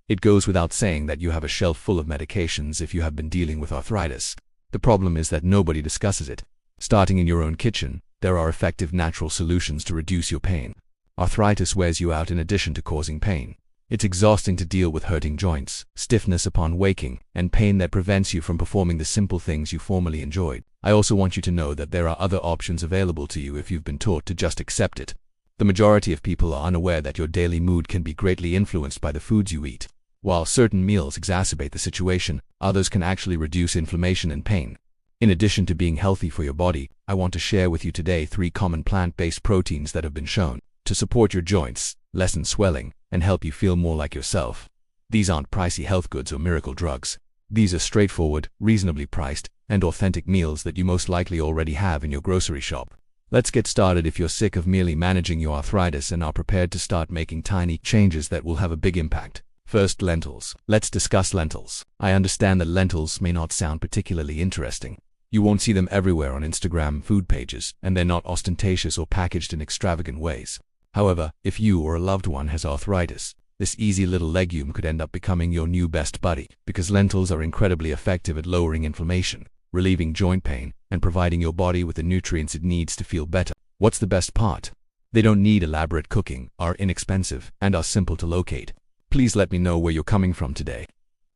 It goes without saying that you have a shelf full of medications if you have been dealing with arthritis. The problem is that nobody discusses it. Starting in your own kitchen, there are effective natural solutions to reduce your pain. Arthritis wears you out in addition to causing pain. It's exhausting to deal with hurting joints, stiffness upon waking, and pain that prevents you from performing the simple things you formerly enjoyed. I also want you to know that there are other options available to you if you've been taught to just accept it. The majority of people are unaware that your daily mood can be greatly influenced by the foods you eat. While certain meals exacerbate the situation, others can actually reduce inflammation and pain. In addition to being healthy for your body, I want to share with you today 3 common plant-based proteins that have been shown to support your joints, lessen swelling, and help you feel more like yourself. These aren't pricey health goods or miracle drugs. These are straightforward, reasonably priced, and authentic meals that you most likely already have in your grocery shop. Let's get started if you're sick of merely managing your arthritis and are prepared to start making tiny changes that will have a big impact. First, lentils. Let's discuss lentils. I understand that lentils may not sound particularly interesting. You won't see them everywhere on Instagram food pages, and they're not ostentatious or packaged in extravagant ways. However, if you or a loved one has arthritis, this easy little legume could end up becoming your new best buddy, because lentils are incredibly effective at lowering inflammation, relieving joint pain, and providing your body with the nutrients it needs to feel better. What's the best part? They don't need elaborate cooking, are inexpensive, and are simple to locate. Please let me know where you're coming from today.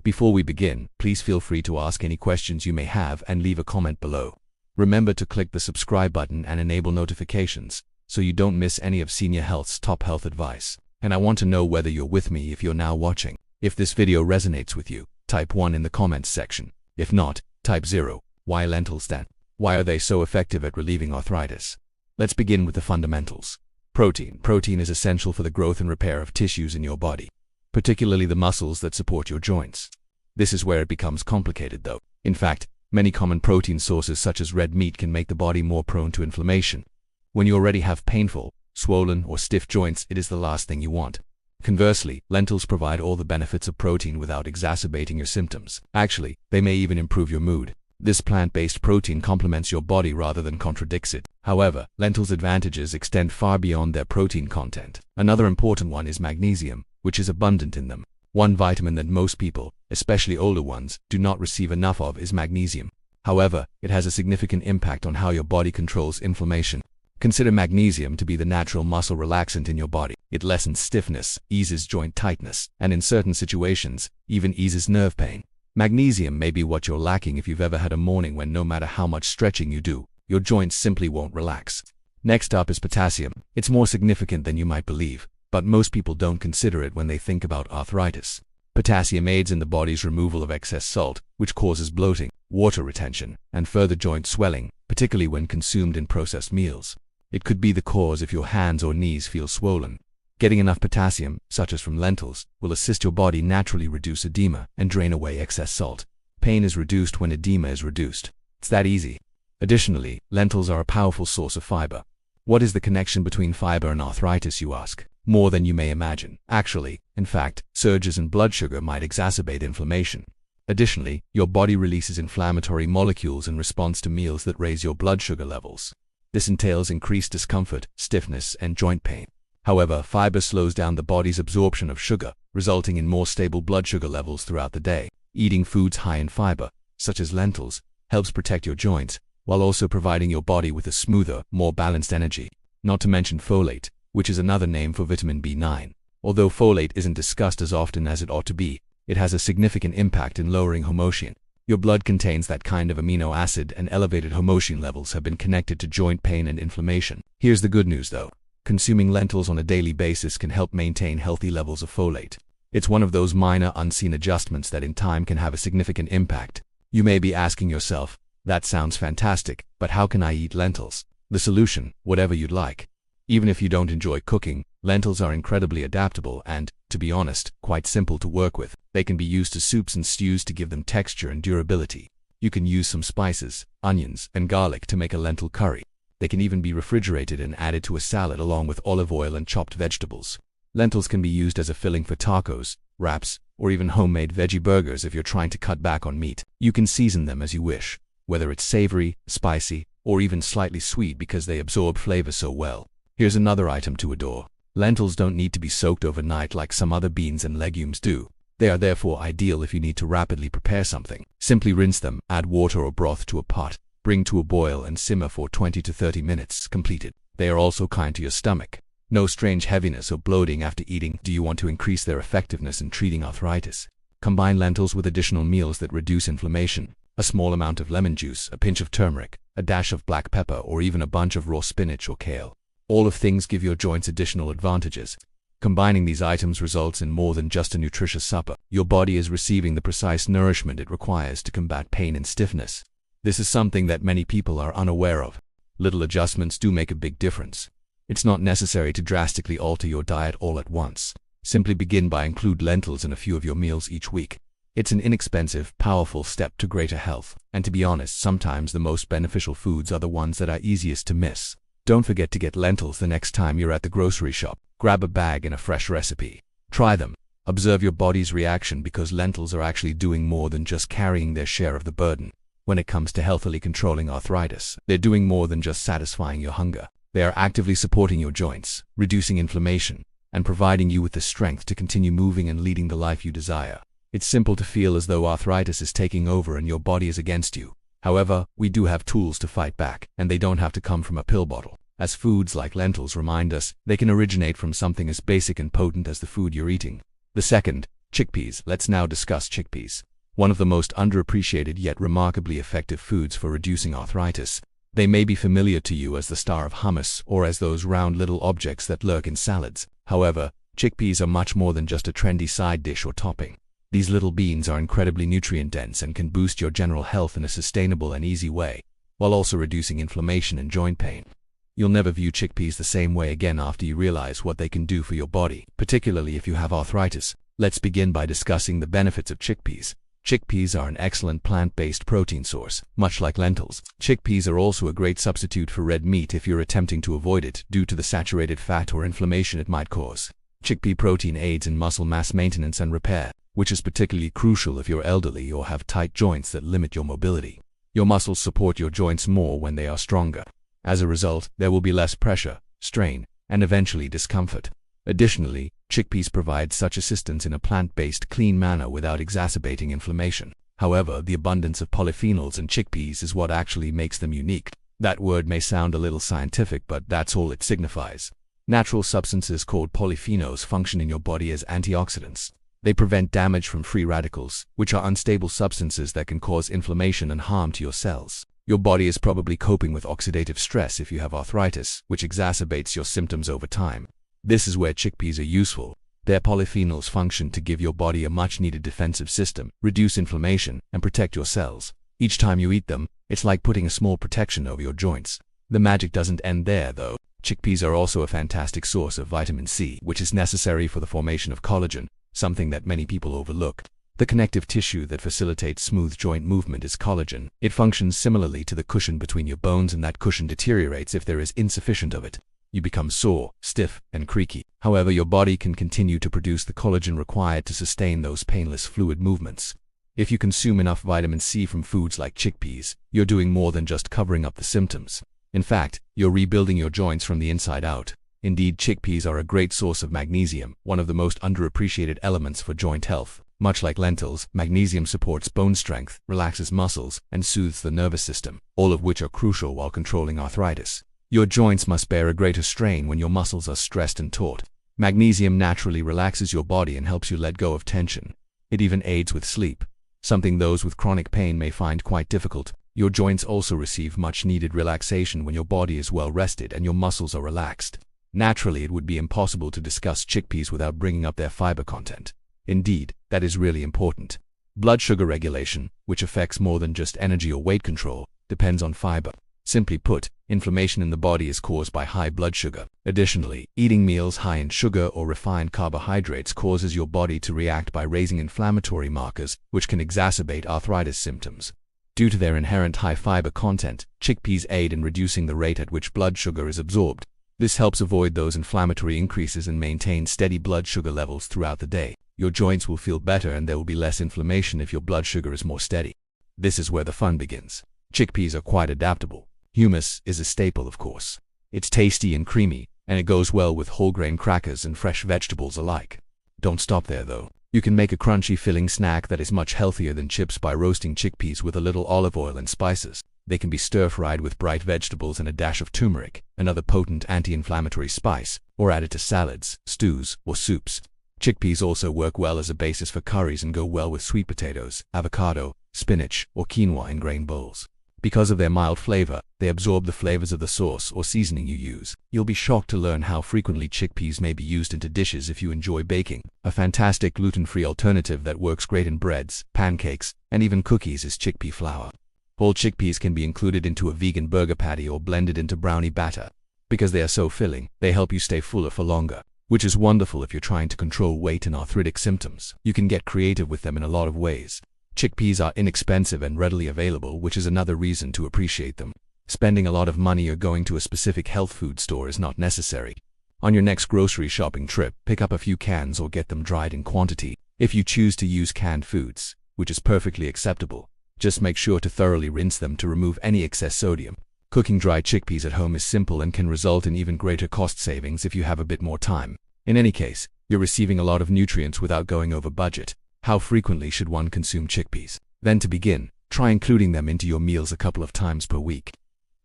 Before we begin, please feel free to ask any questions you may have and leave a comment below. Remember to click the subscribe button and enable notifications, so you don't miss any of Senior Health's top health advice. And I want to know whether you're with me if you're now watching. If this video resonates with you, type 1 in the comments section. If not, type 0. Why lentils then? Why are they so effective at relieving arthritis? Let's begin with the fundamentals. Protein. Protein is essential for the growth and repair of tissues in your body, particularly the muscles that support your joints. This is where it becomes complicated though. In fact, many common protein sources such as red meat can make the body more prone to inflammation. When you already have painful, swollen, or stiff joints, it is the last thing you want. Conversely, lentils provide all the benefits of protein without exacerbating your symptoms. Actually, they may even improve your mood. This plant-based protein complements your body rather than contradicts it. However, lentils' advantages extend far beyond their protein content. Another important one is magnesium, which is abundant in them. One vitamin that most people, especially older ones, do not receive enough of is magnesium. However, it has a significant impact on how your body controls inflammation. Consider magnesium to be the natural muscle relaxant in your body. It lessens stiffness, eases joint tightness, and in certain situations, even eases nerve pain. Magnesium may be what you're lacking if you've ever had a morning when no matter how much stretching you do, your joints simply won't relax. Next up is potassium. It's more significant than you might believe, but most people don't consider it when they think about arthritis. Potassium aids in the body's removal of excess salt, which causes bloating, water retention, and further joint swelling, particularly when consumed in processed meals. It could be the cause if your hands or knees feel swollen. Getting enough potassium, such as from lentils, will assist your body naturally reduce edema and drain away excess salt. Pain is reduced when edema is reduced. It's that easy. Additionally, lentils are a powerful source of fiber. What is the connection between fiber and arthritis, you ask? More than you may imagine. Actually, in fact, surges in blood sugar might exacerbate inflammation. Additionally, your body releases inflammatory molecules in response to meals that raise your blood sugar levels. This entails increased discomfort, stiffness, and joint pain. However, fiber slows down the body's absorption of sugar, resulting in more stable blood sugar levels throughout the day. Eating foods high in fiber, such as lentils, helps protect your joints, while also providing your body with a smoother, more balanced energy. Not to mention folate, which is another name for vitamin B9. Although folate isn't discussed as often as it ought to be, it has a significant impact in lowering homocysteine. Your blood contains that kind of amino acid, and elevated homocysteine levels have been connected to joint pain and inflammation. Here's the good news though. Consuming lentils on a daily basis can help maintain healthy levels of folate. It's one of those minor, unseen adjustments that in time can have a significant impact. You may be asking yourself, that sounds fantastic, but how can I eat lentils? The solution, whatever you'd like. Even if you don't enjoy cooking, lentils are incredibly adaptable and, to be honest, quite simple to work with. They can be used to soups and stews to give them texture and durability. You can use some spices, onions, and garlic to make a lentil curry. They can even be refrigerated and added to a salad along with olive oil and chopped vegetables. Lentils can be used as a filling for tacos, wraps, or even homemade veggie burgers if you're trying to cut back on meat. You can season them as you wish, whether it's savory, spicy, or even slightly sweet because they absorb flavor so well. Here's another item to adore. Lentils don't need to be soaked overnight like some other beans and legumes do. They are therefore ideal if you need to rapidly prepare something. Simply rinse them, add water or broth to a pot, bring to a boil and simmer for 20 to 30 minutes. Completed. They are also kind to your stomach. No strange heaviness or bloating after eating. Do you want to increase their effectiveness in treating arthritis? Combine lentils with additional meals that reduce inflammation. A small amount of lemon juice, a pinch of turmeric, a dash of black pepper, or even a bunch of raw spinach or kale. All of things give your joints additional advantages. Combining these items results in more than just a nutritious supper. Your body is receiving the precise nourishment it requires to combat pain and stiffness. This is something that many people are unaware of. Little adjustments do make a big difference. It's not necessary to drastically alter your diet all at once. Simply begin by include lentils in a few of your meals each week. It's an inexpensive, powerful step to greater health. And to be honest, sometimes the most beneficial foods are the ones that are easiest to miss. Don't forget to get lentils the next time you're at the grocery shop. Grab a bag and a fresh recipe. Try them. Observe your body's reaction, because lentils are actually doing more than just carrying their share of the burden. When it comes to healthily controlling arthritis, they're doing more than just satisfying your hunger. They are actively supporting your joints, reducing inflammation, and providing you with the strength to continue moving and leading the life you desire. It's simple to feel as though arthritis is taking over and your body is against you. However, we do have tools to fight back, and they don't have to come from a pill bottle. As foods like lentils remind us, they can originate from something as basic and potent as the food you're eating. The second, chickpeas. Let's now discuss chickpeas. One of the most underappreciated yet remarkably effective foods for reducing arthritis. They may be familiar to you as the star of hummus or as those round little objects that lurk in salads. However, chickpeas are much more than just a trendy side dish or topping. These little beans are incredibly nutrient-dense and can boost your general health in a sustainable and easy way, while also reducing inflammation and joint pain. You'll never view chickpeas the same way again after you realize what they can do for your body, particularly if you have arthritis. Let's begin by discussing the benefits of chickpeas. Chickpeas are an excellent plant-based protein source, much like lentils. Chickpeas are also a great substitute for red meat if you're attempting to avoid it due to the saturated fat or inflammation it might cause. Chickpea protein aids in muscle mass maintenance and repair, which is particularly crucial if you're elderly or have tight joints that limit your mobility. Your muscles support your joints more when they are stronger. As a result, there will be less pressure, strain, and eventually discomfort. Additionally, chickpeas provide such assistance in a plant-based, clean manner without exacerbating inflammation. However, the abundance of polyphenols in chickpeas is what actually makes them unique. That word may sound a little scientific, but that's all it signifies. Natural substances called polyphenols function in your body as antioxidants. They prevent damage from free radicals, which are unstable substances that can cause inflammation and harm to your cells. Your body is probably coping with oxidative stress if you have arthritis, which exacerbates your symptoms over time. This is where chickpeas are useful. Their polyphenols function to give your body a much-needed defensive system, reduce inflammation, and protect your cells. Each time you eat them, it's like putting a small protection over your joints. The magic doesn't end there, though. Chickpeas are also a fantastic source of vitamin C, which is necessary for the formation of collagen, something that many people overlook. The connective tissue that facilitates smooth joint movement is collagen. It functions similarly to the cushion between your bones, and that cushion deteriorates if there is insufficient of it. You become sore, stiff, and creaky. However, your body can continue to produce the collagen required to sustain those painless, fluid movements. If you consume enough vitamin C from foods like chickpeas, you're doing more than just covering up the symptoms. In fact, you're rebuilding your joints from the inside out. Indeed, chickpeas are a great source of magnesium, one of the most underappreciated elements for joint health. Much like lentils, magnesium supports bone strength, relaxes muscles, and soothes the nervous system, all of which are crucial while controlling arthritis. Your joints must bear a greater strain when your muscles are stressed and taut. Magnesium naturally relaxes your body and helps you let go of tension. It even aids with sleep, something those with chronic pain may find quite difficult. Your joints also receive much-needed relaxation when your body is well rested and your muscles are relaxed. Naturally, it would be impossible to discuss chickpeas without bringing up their fiber content. Indeed, that is really important. Blood sugar regulation, which affects more than just energy or weight control, depends on fiber. Simply put, inflammation in the body is caused by high blood sugar. Additionally, eating meals high in sugar or refined carbohydrates causes your body to react by raising inflammatory markers, which can exacerbate arthritis symptoms. Due to their inherent high fiber content, chickpeas aid in reducing the rate at which blood sugar is absorbed. This helps avoid those inflammatory increases and maintain steady blood sugar levels throughout the day. Your joints will feel better and there will be less inflammation if your blood sugar is more steady. This is where the fun begins. Chickpeas are quite adaptable. Hummus is a staple, of course. It's tasty and creamy, and it goes well with whole grain crackers and fresh vegetables alike. Don't stop there, though. You can make a crunchy filling snack that is much healthier than chips by roasting chickpeas with a little olive oil and spices. They can be stir-fried with bright vegetables and a dash of turmeric, another potent anti-inflammatory spice, or added to salads, stews, or soups. Chickpeas also work well as a basis for curries and go well with sweet potatoes, avocado, spinach, or quinoa in grain bowls. Because of their mild flavor, they absorb the flavors of the sauce or seasoning you use. You'll be shocked to learn how frequently chickpeas may be used into dishes if you enjoy baking. A fantastic gluten-free alternative that works great in breads, pancakes, and even cookies is chickpea flour. Whole chickpeas can be included into a vegan burger patty or blended into brownie batter. Because they are so filling, they help you stay fuller for longer, which is wonderful if you're trying to control weight and arthritic symptoms. You can get creative with them in a lot of ways. Chickpeas are inexpensive and readily available, which is another reason to appreciate them. Spending a lot of money or going to a specific health food store is not necessary. On your next grocery shopping trip, pick up a few cans or get them dried in quantity. If you choose to use canned foods, which is perfectly acceptable, just make sure to thoroughly rinse them to remove any excess sodium. Cooking dried chickpeas at home is simple and can result in even greater cost savings if you have a bit more time. In any case, you're receiving a lot of nutrients without going over budget. How frequently should one consume chickpeas? Then to begin, try including them into your meals a couple of times per week.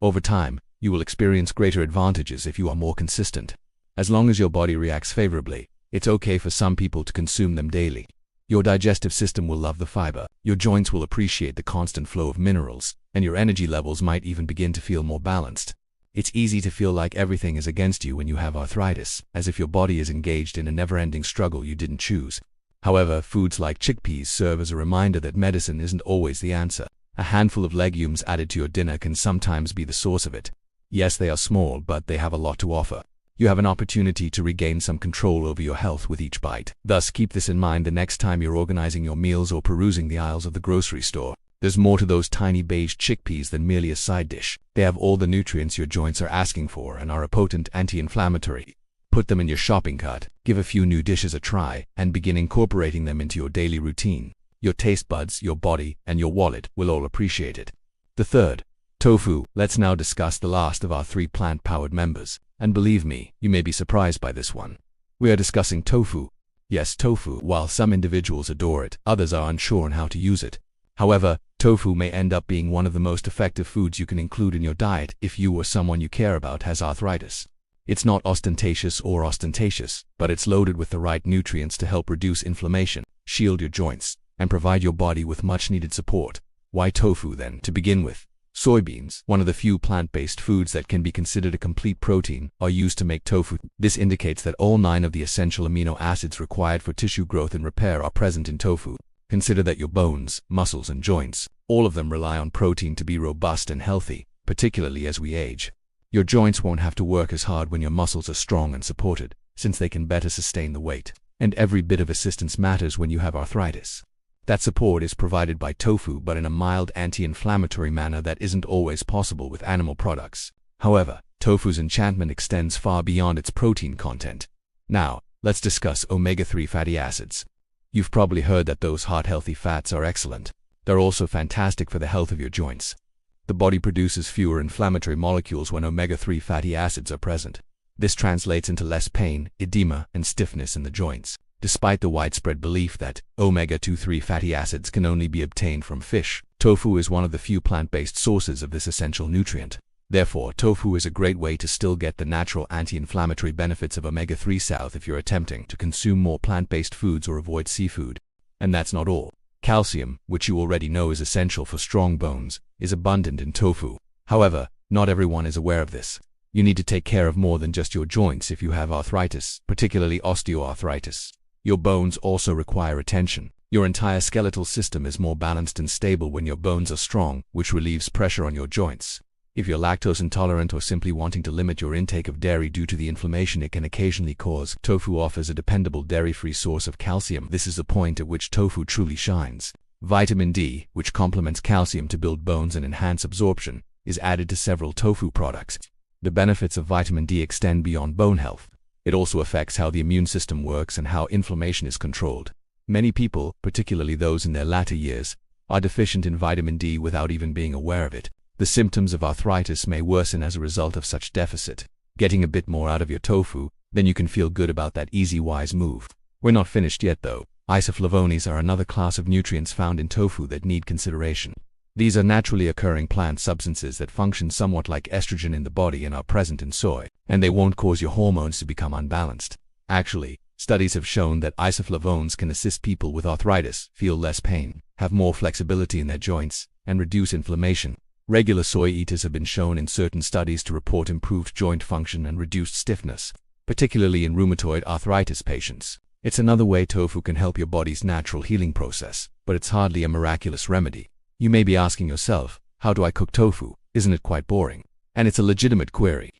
Over time, you will experience greater advantages if you are more consistent. As long as your body reacts favorably, it's okay for some people to consume them daily. Your digestive system will love the fiber, your joints will appreciate the constant flow of minerals, and your energy levels might even begin to feel more balanced. It's easy to feel like everything is against you when you have arthritis, as if your body is engaged in a never-ending struggle you didn't choose. However, foods like chickpeas serve as a reminder that medicine isn't always the answer. A handful of legumes added to your dinner can sometimes be the source of it. Yes, they are small, but they have a lot to offer. You have an opportunity to regain some control over your health with each bite. Thus, keep this in mind the next time you're organizing your meals or perusing the aisles of the grocery store. There's more to those tiny beige chickpeas than merely a side dish. They have all the nutrients your joints are asking for and are a potent anti-inflammatory. Put them in your shopping cart, give a few new dishes a try, and begin incorporating them into your daily routine. Your taste buds, your body, and your wallet will all appreciate it. The third, tofu. Let's now discuss the last of our 3 plant-powered members. And believe me, you may be surprised by this one. We are discussing tofu. Yes, tofu. While some individuals adore it, others are unsure on how to use it. However, tofu may end up being one of the most effective foods you can include in your diet if you or someone you care about has arthritis. It's not ostentatious, but it's loaded with the right nutrients to help reduce inflammation, shield your joints, and provide your body with much-needed support. Why tofu then? To begin with, soybeans, one of the few plant-based foods that can be considered a complete protein, are used to make tofu. This indicates that all 9 of the essential amino acids required for tissue growth and repair are present in tofu. Consider that your bones, muscles, and joints, all of them rely on protein to be robust and healthy, particularly as we age. Your joints won't have to work as hard when your muscles are strong and supported, since they can better sustain the weight. And every bit of assistance matters when you have arthritis. That support is provided by tofu, but in a mild anti-inflammatory manner that isn't always possible with animal products. However, tofu's enchantment extends far beyond its protein content. Now, let's discuss omega-3 fatty acids. You've probably heard that those heart-healthy fats are excellent. They're also fantastic for the health of your joints. The body produces fewer inflammatory molecules when omega-3 fatty acids are present. This translates into less pain, edema, and stiffness in the joints. Despite the widespread belief that omega-3 fatty acids can only be obtained from fish, tofu is one of the few plant-based sources of this essential nutrient. Therefore, tofu is a great way to still get the natural anti-inflammatory benefits of omega-3 south if you're attempting to consume more plant-based foods or avoid seafood. And that's not all. Calcium, which you already know is essential for strong bones, is abundant in tofu. However, not everyone is aware of this. You need to take care of more than just your joints if you have arthritis, particularly osteoarthritis. Your bones also require attention. Your entire skeletal system is more balanced and stable when your bones are strong, which relieves pressure on your joints. If you're lactose intolerant or simply wanting to limit your intake of dairy due to the inflammation it can occasionally cause, tofu offers a dependable dairy-free source of calcium. This is the point at which tofu truly shines. Vitamin D, which complements calcium to build bones and enhance absorption, is added to several tofu products. The benefits of vitamin D extend beyond bone health. It also affects how the immune system works and how inflammation is controlled. Many people, particularly those in their latter years, are deficient in vitamin D without even being aware of it. The symptoms of arthritis may worsen as a result of such deficit. Getting a bit more out of your tofu, then you can feel good about that easy, wise move. We're not finished yet though. Isoflavones are another class of nutrients found in tofu that need consideration. These are naturally occurring plant substances that function somewhat like estrogen in the body and are present in soy, and they won't cause your hormones to become unbalanced. Actually, studies have shown that isoflavones can assist people with arthritis feel less pain, have more flexibility in their joints, and reduce inflammation. Regular soy eaters have been shown in certain studies to report improved joint function and reduced stiffness, particularly in rheumatoid arthritis patients. It's another way tofu can help your body's natural healing process, but it's hardly a miraculous remedy. You may be asking yourself, how do I cook tofu? Isn't it quite boring? And it's a legitimate query.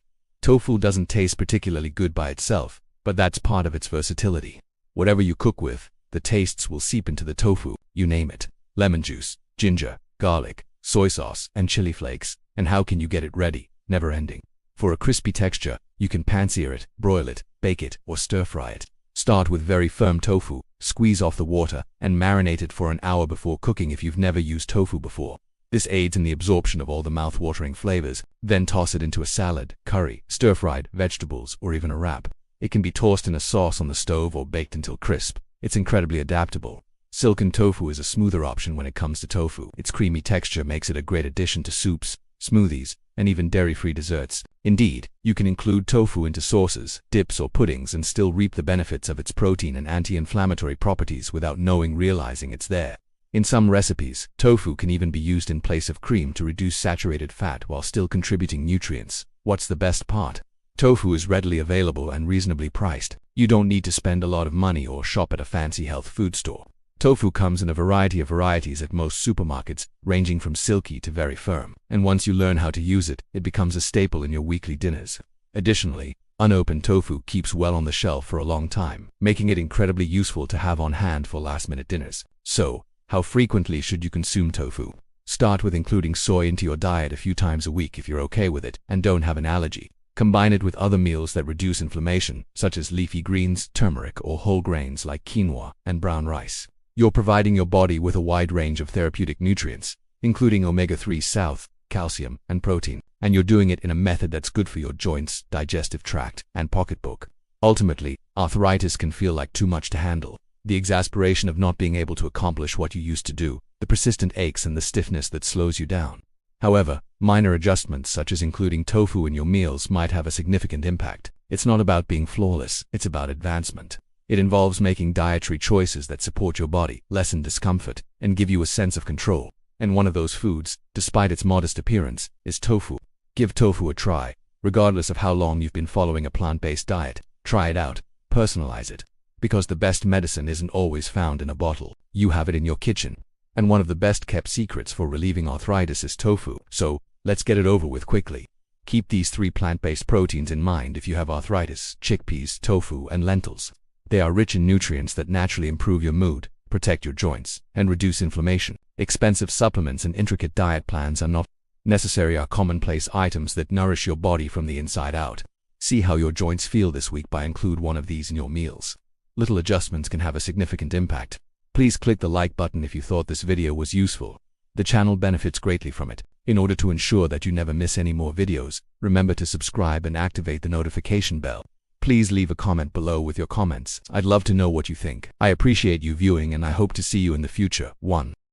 Tofu doesn't taste particularly good by itself, but that's part of its versatility. Whatever you cook with, the tastes will seep into the tofu, you name it. Lemon juice, ginger, garlic, soy sauce, and chili flakes. And how can you get it ready? Never ending. For a crispy texture, you can pan-sear it, broil it, bake it, or stir-fry it. Start with very firm tofu, squeeze off the water, and marinate it for an hour before cooking if you've never used tofu before. This aids in the absorption of all the mouth-watering flavors. Then toss it into a salad, curry, stir-fried, vegetables, or even a wrap. It can be tossed in a sauce on the stove or baked until crisp. It's incredibly adaptable. Silken tofu is a smoother option when it comes to tofu. Its creamy texture makes it a great addition to soups, smoothies, and even dairy-free desserts. Indeed, you can include tofu into sauces, dips, or puddings and still reap the benefits of its protein and anti-inflammatory properties without realizing it's there. In some recipes, tofu can even be used in place of cream to reduce saturated fat while still contributing nutrients. What's the best part? Tofu is readily available and reasonably priced. You don't need to spend a lot of money or shop at a fancy health food store. Tofu comes in a variety of varieties at most supermarkets, ranging from silky to very firm. And once you learn how to use it, it becomes a staple in your weekly dinners. Additionally, unopened tofu keeps well on the shelf for a long time, making it incredibly useful to have on hand for last-minute dinners. So, how frequently should you consume tofu? Start with including soy into your diet a few times a week if you're okay with it and don't have an allergy. Combine it with other meals that reduce inflammation, such as leafy greens, turmeric, or whole grains like quinoa and brown rice. You're providing your body with a wide range of therapeutic nutrients, including omega-3, calcium, and protein, and you're doing it in a method that's good for your joints, digestive tract, and pocketbook. Ultimately, arthritis can feel like too much to handle. The exasperation of not being able to accomplish what you used to do, the persistent aches and the stiffness that slows you down. However, minor adjustments such as including tofu in your meals might have a significant impact. It's not about being flawless, it's about advancement. It involves making dietary choices that support your body, lessen discomfort, and give you a sense of control. And one of those foods, despite its modest appearance, is tofu. Give tofu a try. Regardless of how long you've been following a plant-based diet, try it out, personalize it. Because the best medicine isn't always found in a bottle. You have it in your kitchen. And one of the best-kept secrets for relieving arthritis is tofu. So, let's get it over with quickly. Keep these 3 plant-based proteins in mind if you have arthritis: chickpeas, tofu, and lentils. They are rich in nutrients that naturally improve your mood, protect your joints, and reduce inflammation. Expensive supplements and intricate diet plans are not necessary, are commonplace items that nourish your body from the inside out. See how your joints feel this week by include one of these in your meals. Little adjustments can have a significant impact. Please click the like button if you thought this video was useful. The channel benefits greatly from it. In order to ensure that you never miss any more videos, remember to subscribe and activate the notification bell. Please leave a comment below with your comments. I'd love to know what you think. I appreciate you viewing and I hope to see you in the future. 1.